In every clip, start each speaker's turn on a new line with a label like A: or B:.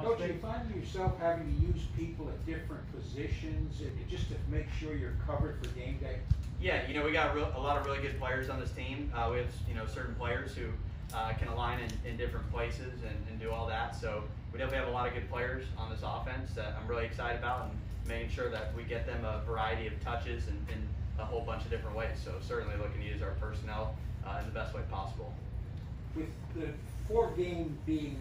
A: Coach, you find yourself having to use people at different positions just to make sure you're covered for game day?
B: Yeah, we got a lot of really good players on this team. We have, certain players who can align in different places and do all that. So we definitely have a lot of good players on this offense that I'm really excited about, and making sure that we get them a variety of touches and in a whole bunch of different ways. So certainly looking to use our personnel in the best way possible.
A: With the 4 game being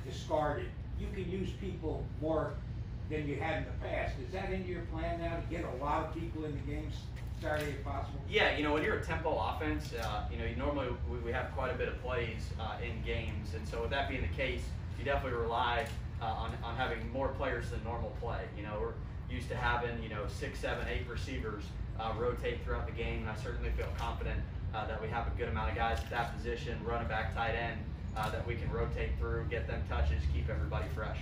A: discarded, you can use people more than you had in the past. Is that into your plan now, to get a lot of people in the games Saturday if possible?
B: Yeah, when you're a tempo offense, normally we have quite a bit of plays in games, and so with that being the case, you definitely rely on having more players than normal play. We're used to having 6, 7, 8 receivers rotate throughout the game, and I certainly feel confident that we have a good amount of guys at that position, running back, tight end, that we can rotate through, get them touches, keep everybody fresh.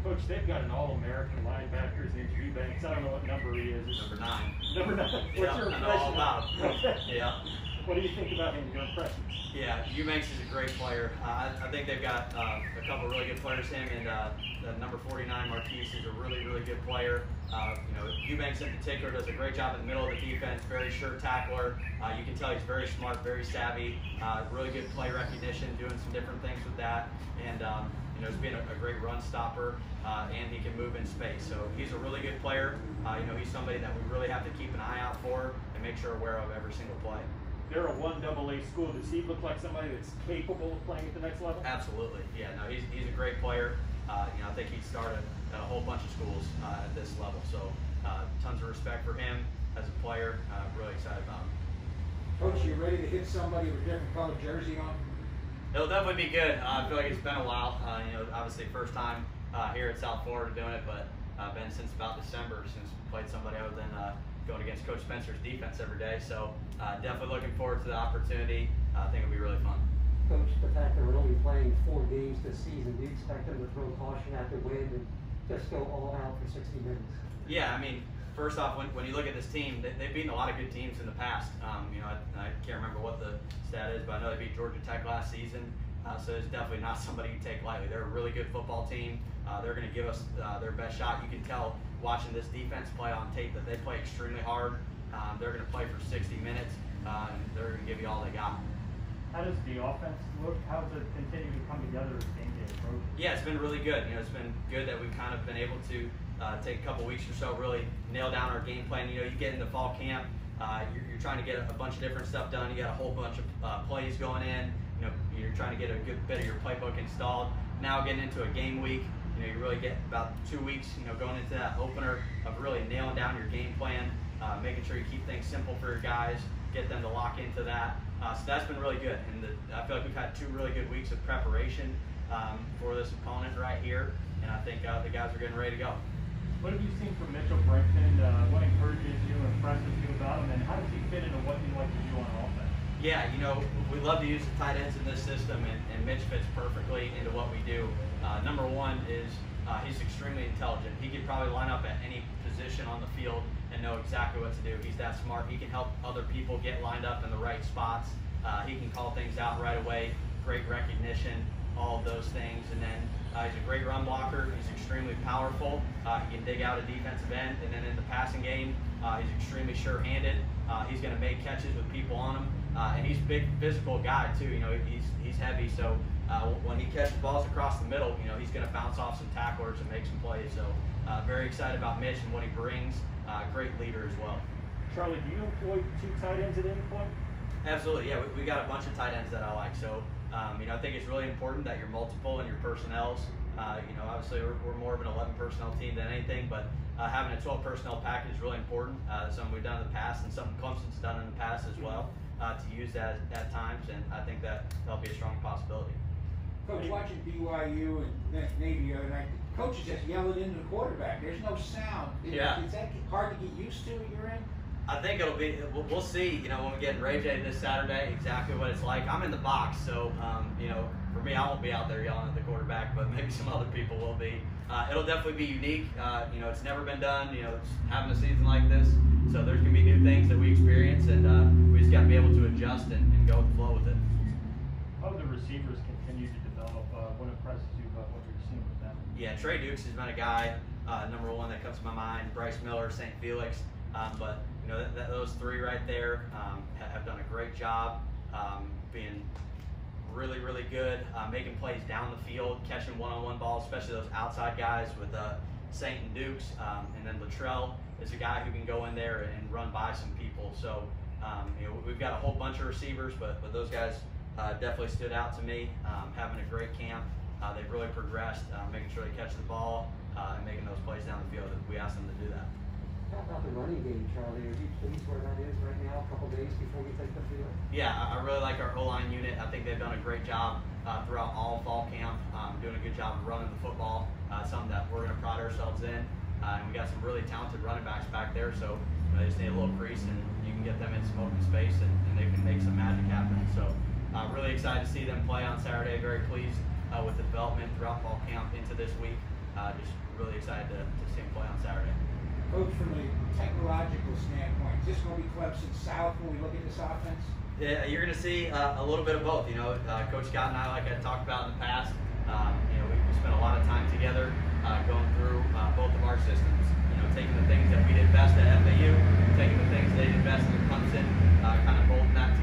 C: Coach, they've got an All-American linebacker named Weis. I don't know what number he is.
B: Number 9.
C: Number 9. What's
B: yeah,
C: your
B: I know
C: impression?
B: all about him. Yeah.
C: What do you think about him? Your impressions?
B: Yeah, Weis is a great player. I think they've got a couple really good players. Him and the number 49, Marquise, is a really, really good player. Weis in particular does a great job in the middle of the defense. Very sure tackler. You can tell he's very smart, very savvy. Really good play recognition, doing some different things with that. And he's being a great run stopper, and he can move in space. So he's a really good player. He's somebody that we really have to keep an eye out for and make sure we're aware of every single play.
C: They're a 1AA school. Does he look like somebody that's capable of playing at the next level?
B: Absolutely. Yeah, no, he's a great player. I think he'd start at a whole bunch of schools at this level. So tons of respect for him as a player. Really excited about him.
A: Coach, you ready to hit somebody with a different color jersey on?
B: It'll definitely be good. I feel like it's been a while. Obviously first time here at South Florida doing it, but been since about December since we played somebody other than going against Coach Spencer's defense every day. So definitely looking forward to the opportunity. I think it'll be really fun.
D: Coach, the fact that we're only playing 4 games this season, do you expect them to throw caution at the wind and just go all out for 60 minutes?
B: Yeah, first off, when you look at this team, they've beaten a lot of good teams in the past. I can't remember what the stat is, but I know they beat Georgia Tech last season. So it's definitely not somebody you take lightly. They're a really good football team. They're going to give us their best shot. You can tell watching this defense play on tape that they play extremely hard. They're going to play for 60 minutes, and they're going to give you all they got.
C: How does the offense look? How does it continue to come together as game day approaches?
B: Yeah, it's been really good. It's been good that we've kind of been able to take a couple weeks or so, really nail down our game plan. You get into fall camp, you're trying to get a bunch of different stuff done. You got a whole bunch of plays going in. You're trying to get a good bit of your playbook installed. Now getting into a game week, you really get about 2 weeks, going into that opener of really nailing down your game plan, making sure you keep things simple for your guys, get them to lock into that. So that's been really good. And I feel like we've had 2 really good weeks of preparation for this opponent right here. And I think the guys are getting ready to go.
C: What have you seen from Mitchell Brenton? What encourages you, impresses you about him, and how does he fit into what you like to do on offense?
B: Yeah, we love to use the tight ends in this system, and Mitch fits perfectly into what we do. Number one is he's extremely intelligent. He could probably line up at any position on the field and know exactly what to do. He's that smart. He can help other people get lined up in the right spots. He can call things out right away, great recognition, all of those things. And then he's a great run blocker. He's extremely powerful. He can dig out a defensive end. And then in the passing game, he's extremely sure-handed. He's going to make catches with people on him. And he's a big physical guy too. He's heavy. So when he catches balls across the middle, he's going to bounce off some tacklers and make some plays. So very excited about Mitch and what he brings. Great leader as well.
C: Charlie, do you employ 2 tight ends at any point?
B: Absolutely, yeah. We got a bunch of tight ends that I like. So, I think it's really important that you're multiple in your personnels. Obviously we're more of an 11 personnel team than anything, but having a 12 personnel package is really important. Something we've done in the past and something Clemson's done in the past as well, to use that at times, and I think that'll be a strong possibility.
A: Coach, watching BYU and Navy the other night, coaches just yelling into the quarterback. There's no sound. Is that hard to get used to at your end?
B: I think it'll be, we'll see, when we get in Ray J this Saturday, exactly what it's like. I'm in the box, so, for me, I won't be out there yelling at the quarterback, but maybe some other people will be. It'll definitely be unique. It's never been done, it's having a season like this. So there's going to be new things that we experience, and we just got to be able to adjust and go with the flow with it.
C: How do the receivers continue to develop? What impresses you about what
B: Yeah, Trey Dukes has been a guy, number one that comes to my mind. Bryce Miller, St. Felix, but you know those three right there have done a great job being really, really good, making plays down the field, catching one-on-one balls, especially those outside guys with Saint and Dukes, and then Latrell is a guy who can go in there and run by some people. So you know, we've got a whole bunch of receivers, but those guys definitely stood out to me, having a great camp. They've really progressed, making sure they catch the ball and making those plays down the field. We asked them to do that.
D: How about the running game, Charlie? Are you pleased where that is right now, a couple days before you take the field?
B: Yeah, I really like our O-line unit. I think they've done a great job throughout all fall camp, doing a good job of running the football, something that we're going to pride ourselves in. And we got some really talented running backs back there, so they just need a little crease, and you can get them in some open space, and they can make some magic happen. So really excited to see them play on Saturday. Very pleased with the development throughout fall camp into this week. Just really excited to see them play on Saturday.
A: Coach, from a technological standpoint, is this going to be Clemson South when we look at this offense?
B: Yeah, you're going to see a little bit of both. You know, Coach Scott and I, like I talked about in the past, you know, we spent a lot of time together going through both of our systems. You know, taking the things that we did best at FAU, taking the things they did best in Clemson, kind of molding that